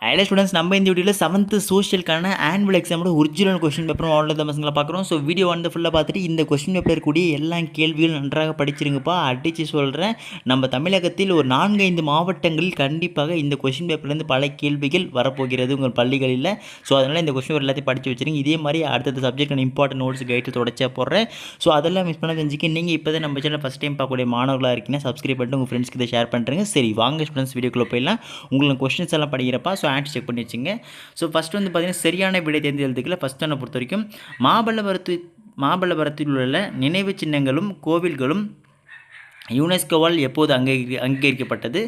Idea students நம்ம இந்த வீடியோவில் 7th சோஷியலுக்கான ஆனுவல் எக்ஸாமோட ஒரிஜினல் கொஸ்டின் பேப்பரும் அவ்வளோ தான் பசங்களை பார்க்குறோம். ஸோ வீடியோ வந்து ஃபுல்லாக பார்த்துட்டு இந்த கொஸ்டின் பேப்பர் கூடிய எல்லா கேள்விகளும் நன்றாக படிச்சிருங்கப்பா. அடித்து சொல்கிறேன், நம்ம தமிழகத்தில் ஒரு 4-5 மாவட்டங்களில் கண்டிப்பாக இந்த கொஸ்டின் பேப்பர்லேருந்து பல கேள்விகள் வரப்போகிறது உங்கள் பள்ளிகளில். ஸோ அதனால் இந்த கொஸ்டின் பேப்பர் எல்லாத்தையும் படித்து வச்சுருங்க. இதே மாதிரி அடுத்தது சப்ஜெக்டான இம்பார்ட்டன்ட் நோட்ஸ் கைட்டு தொடர்ச்சியாக போடுறேன். ஸோ அதெல்லாம் மிஸ் பண்ண தெரிஞ்சுக்க நீங்கள் இப்போ தான் நம்ம சேனல் ஃபஸ்ட் டைம் பார்க்கக்கூடிய மாணவர்களாக இருக்கீங்கன்னா சப்ஸ்கிரைப் பண்ணிட்டு உங்கள் ஃப்ரெண்ட்ஸ்க்கு இதை ஷேர் பண்ணுறேங்க. சரி வாங்க ஸ்டூடெண்ட்ஸ் வீடியோக்குள்ளே போயிடலாம். உங்களுக்கு கொஸ்டின்ஸ் எல்லாம் படிக்கிறப்பா. ஸோ ஆன்சர் செக் பண்ணி வச்சுங்க. ஸோ ஃபஸ்ட் வந்து பார்த்தீங்கன்னா சரியான விடை தேர்ந்தெடுத்துக்கல. ஃபஸ்ட் ஒன்றை பொறுத்த வரைக்கும் மாமல்லபுரத்தில் உள்ள நினைவு சின்னங்களும் கோவில்களும் யுனெஸ்கோவால் எப்போது அங்கீகரிக்கப்பட்டது?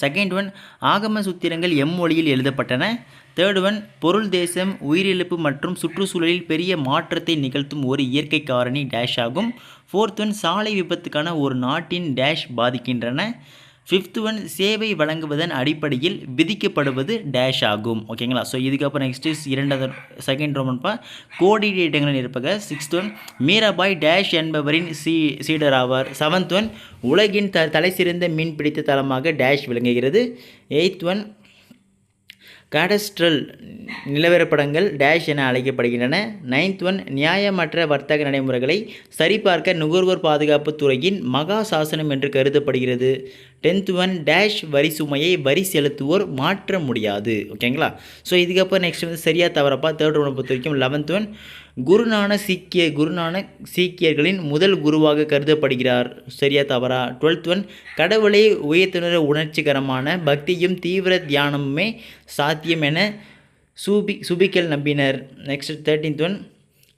செகண்ட் ஒன், ஆகம சூத்திரங்கள் எம்மொழியில் எழுதப்பட்டன. தேர்ட் ஒன், பொருள் தேசம் உயிரிழப்பு மற்றும் சுற்றுச்சூழலில் பெரிய மாற்றத்தை நிகழ்த்தும் ஒரு இயற்கை காரணி டேஷ் ஆகும். ஃபோர்த் ஒன், சாலை விபத்துக்கான ஒரு நாட்டின் டேஷ் பாதிக்கின்றன. ஃபிஃப்த் ஒன், சேவை வழங்குவதன் அடிப்படையில் விதிக்கப்படுவது டேஷ் ஆகும். ஓகேங்களா? ஸோ இதுக்கப்புறம் நெக்ஸ்ட் இரண்டாவது செகண்ட் ரோமன்பா கோடிட்ட இடங்களில் இருப்பக. சிக்ஸ்த் ஒன், மீராபாய் டேஷ் என்பவரின் சீடர் ஆவார். செவன்த் ஒன், உலகின் தலை சிறந்த மீன் பிடித்த தளமாக டேஷ் விளங்குகிறது. எய்த் ஒன், காடஸ்ட்ரல் நிலவரப்படங்கள் டேஷ் என அழைக்கப்படுகின்றன. நைன்த் ஒன், நியாயமற்ற வர்த்தக நடைமுறைகளை சரிபார்க்க நுகர்வோர் பாதுகாப்பு துறையின் மகா சாசனம் என்று கருதப்படுகிறது. 10th ஒன், டேஷ் வரி சுமையை வரி செலுத்துவோர் மாற்ற முடியாது. ஓகேங்களா? ஸோ இதுக்கப்புறம் நெக்ஸ்ட் வந்து சரியாக தவறப்பா. தேர்ட் ஒன் பொறுத்த வரைக்கும் 11th ஒன், குருநானக் சீக்கியர்களின் முதல் குருவாக கருதப்படுகிறார். சரியா தவறா? 12th ஒன், கடவுளை உயர்த்துணர உணர்ச்சிகரமான பக்தியும் தீவிர தியானமுமே சாத்தியம் என சுபிக்கல் நம்பினர். Next 13th one,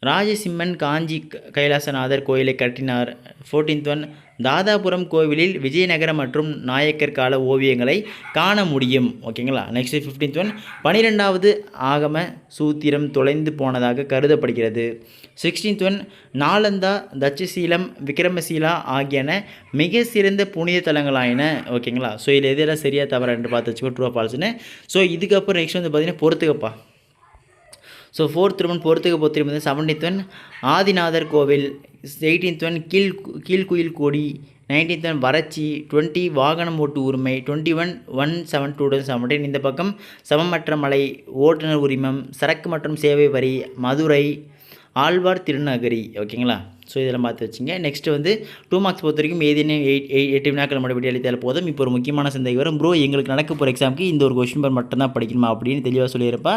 Rajasimhan Kanchi Kailasanathar கோயிலை கட்டினார். 14th ஒன், தாதாபுரம் கோவிலில் விஜயநகர மற்றும் நாயக்கர் கால ஓவியங்களை காண முடியும். ஓகேங்களா? நெக்ஸ்ட் 15th ஒன், 12வது ஆகம சூத்திரம் தொலைந்து போனதாக கருதப்படுகிறது. 16th ஒன், நாலந்தா தட்சசீலம் விக்ரமசீலா ஆகியன மிக சிறந்த புனித தலங்களாயின. ஓகேங்களா? ஸோ இதில் எதெல்லாம் சரியாக தவறா என்று பார்த்து வச்சுக்கோ, ட்ரூவா ஃபால்ஸ்னு. ஸோ இதுக்கப்புறம் நெக்ஸ்ட் வந்து பார்த்தீங்கன்னா பொறுத்துக்கப்பா. ஸோ ஃபோர்த் ஒன் பொறுத்துக்க பொறுத்திருப்பது 17th ஒன், ஆதிநாதர் கோவில். 18th ஒன், கீழ்குயில் கோடி. 19th ஒன், வறட்சி. 20 வாகனம் ஓட்டு உரிமை. 21 17 இந்த பக்கம் சமமற்ற மலை, ஓட்டுநர் உரிமம், சரக்கு மற்றும் சேவை வரி, மதுரை, ஆழ்வார் திருநகரி. ஓகேங்களா? ஸோ இதெல்லாம் பார்த்து வச்சுங்க. நெக்ஸ்ட்டு வந்து 2 மார்க்ஸ் பொறுத்த வரைக்கும் ஏதேனும் 8 வினாக்கள் மட்டும் விட்டு எழுதியால் போதும். இப்போ ஒரு முக்கியமான சந்தேகம் வரும், ப்ரோ எங்களுக்கு நடக்க போகிற எக்ஸாமுக்கு இந்த ஒரு கொஸ்டின் பேப்பர் மட்டும்தான் படிக்கணுமா அப்படின்னு தெளிவாக சொல்லியிருப்பா.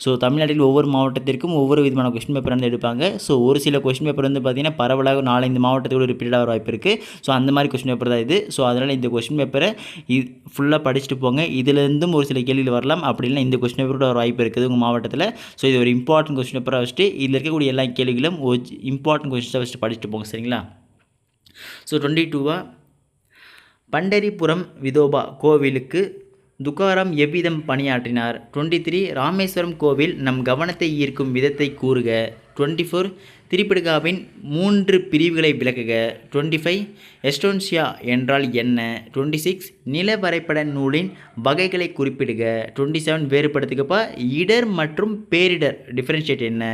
ஸோ தமிழ்நாட்டில் ஒவ்வொரு மாவட்டத்திற்கும் ஒவ்வொரு விதமான கொஸ்டின் பேப்பர் வந்து எடுப்பாங்க. ஸோ ஒரு சில கொஸ்டின் பேப்பர் வந்து பார்த்திங்கன்னா பரவலாக 4-5 மாவட்டத்தோடு ரிப்பீட்டாக வர வாய்ப்பு இருக்குது. ஸோ அந்த மாதிரி கொஸ்டின் பேப்பர் தான் இது. ஸோ அதனால் இந்த கொஸ்டின் பேப்பரை ஃபுல்லாக படிச்சுட்டு போங்க. இதிலேருந்தும் ஒரு சில கேள்விகள் வரலாம். அப்படி இல்லை இந்த கொஸ்டின் பேப்பரோட ஒரு வாய்ப்பு இருக்குது உங்கள் மாவட்டத்தில். ஸோ இது ஒரு இம்பார்ட்டன்ட் கொஸ்டின் பேப்பராக வச்சுட்டு இதில் இருக்கக்கூடிய எல்லா கேள்விகளும் ஒரு இம்பார்ட்டன்ட் கொஸ்டின்ஸாக வச்சுட்டு படிச்சுட்டு போங்க. சரிங்களா? ஸோ 22 பண்டரிபுரம் விதோபா கோவிலுக்கு துக்காராம் எவ்விதம் பணியாற்றினார்? 23 ராமேஸ்வரம் கோவில் நம் கவனத்தை ஈர்க்கும் விதத்தை கூறுக. 24 திரிபிடகாவின் 3 பிரிவுகளை விளக்குக. 25 எஸ்டோன்சியா என்றால் என்ன? 26 நில வரைபட நூலின் வகைகளை குறிப்பிடுக. 27 வேறுபடுத்துக்கப்பா. இடர் மற்றும் பேரிடர் டிஃபரன்ஷியேட் என்ன?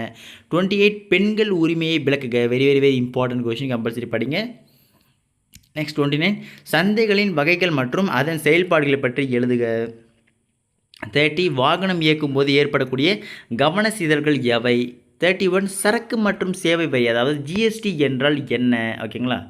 28 பெண்கள் உரிமையை விளக்குக. Very very very important question, compulsory படிங்க. நெக்ஸ்ட் 29 சந்தைகளின் வகைகள் மற்றும் அதன் செயல்பாடுகளை பற்றி எழுதுக. 30 வாகனம் இயக்கும் போது ஏற்படக்கூடிய கவன சிதறல்கள் எவை? 31 சரக்கு மற்றும் சேவை வரி அதாவது ஜிஎஸ்டி என்றால் என்ன? ஓகேங்களா?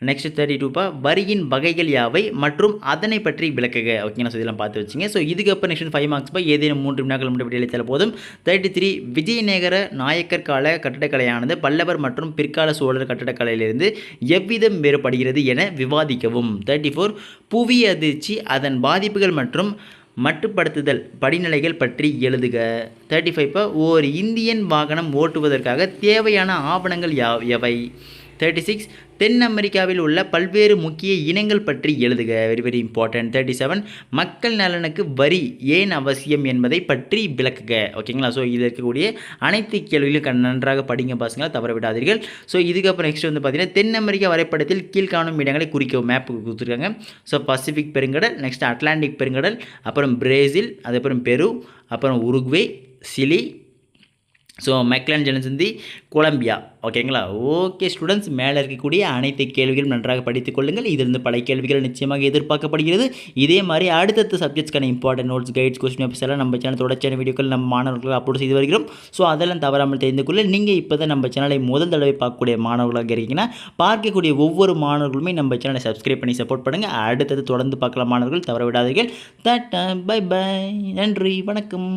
நெக்ஸ்ட் 32 வரியின் வகைகள் யாவை மற்றும் அதனை பற்றி விளக்குக. ஓகேங்களா? ஸோ இதெல்லாம் பார்த்து வச்சுங்க. ஸோ இதுக்கப்புறம் நெக்ஸ்ட் 5 மார்க்ஸ் ஏதேனும் 3 வினாக்கள் மட்டும் விட்டு எழுதித்தால் போதும். 33 விஜயநகர நாயக்கர் கால கட்டடக்கலையானது பல்லவர் மற்றும் பிற்கால சோழர் கட்டடக்கலையிலிருந்து எவ்விதம் வேறுபடுகிறது என விவாதிக்கவும். 34 புவி அதிர்ச்சி அதன் பாதிப்புகள் மற்றும் மட்டுப்படுத்துதல் படிநிலைகள் பற்றி எழுதுக. 35 ஓர் இந்தியன் வாகனம் ஓட்டுவதற்காக தேவையான ஆவணங்கள் எவை? 36 தென் அமெரிக்காவில் உள்ள பல்வேறு முக்கிய இனங்கள் பற்றி எழுதுக. Very very important. 37 மக்கள் நலனுக்கு வரி ஏன் அவசியம் என்பதை பற்றி விளக்குக. ஓகேங்களா? ஸோ இதில் இருக்கக்கூடிய அனைத்து கேள்விகளும் நன்றாக படிங்க பசங்களா, தவற விடாதீர்கள். ஸோ இதுக்கப்புறம் நெக்ஸ்ட் வந்து பார்த்தீங்கன்னா தென் அமெரிக்கா வரைபடத்தில் கீழ்காணும் இடங்களை குறிக்க மேப் கொடுத்துருக்காங்க. ஸோ பசிபிக் பெருங்கடல், நெக்ஸ்ட் அட்லாண்டிக் பெருங்கடல், அப்புறம் பிரேசில், அதுக்கப்புறம் பெரு, அப்புறம் உருகுவே, சிலி, ஸோ மெக்லன் ஜெனசிந்தி கொலம்பியா. ஓகேங்களா? ஓகே ஸ்டூடெண்ட்ஸ், மேலே இருக்கக்கூடிய அனைத்து கேள்விகளும் நன்றாக படித்துக் கொள்ளுங்கள். இதிலிருந்து பல கேள்விகள் நிச்சயமாக எதிர்பார்க்கப்படுகிறது. இதே மாதிரி அடுத்தடுத்த சப்ஜெக்ட்ஸ்க்கான important notes, guides, question papers எல்லாம் நம்ம சேனல் தொடர்ச்சியான வீடியோக்கள் நம்ம மாணவர்கள் அப்லோட் செய்து வருகிறோம். ஸோ அதெல்லாம் தவறாமல் தெரிந்து கொள்ள நீங்கள் இப்போ தான் நம்ம சேனலை முதல் தடவை பார்க்கக்கூடிய மாணவர்களாக இருக்கீங்கன்னா பார்க்கக்கூடிய ஒவ்வொரு மாணவர்களுமே நம்ம சேனலை சப்ஸ்கிரைப் பண்ணி சப்போர்ட் பண்ணுங்கள். அடுத்தது தொடர்ந்து பார்க்கலாம் மாணவர்கள், தவற விடாதீர்கள். டாட்டா, பை பை, நன்றி, வணக்கம்.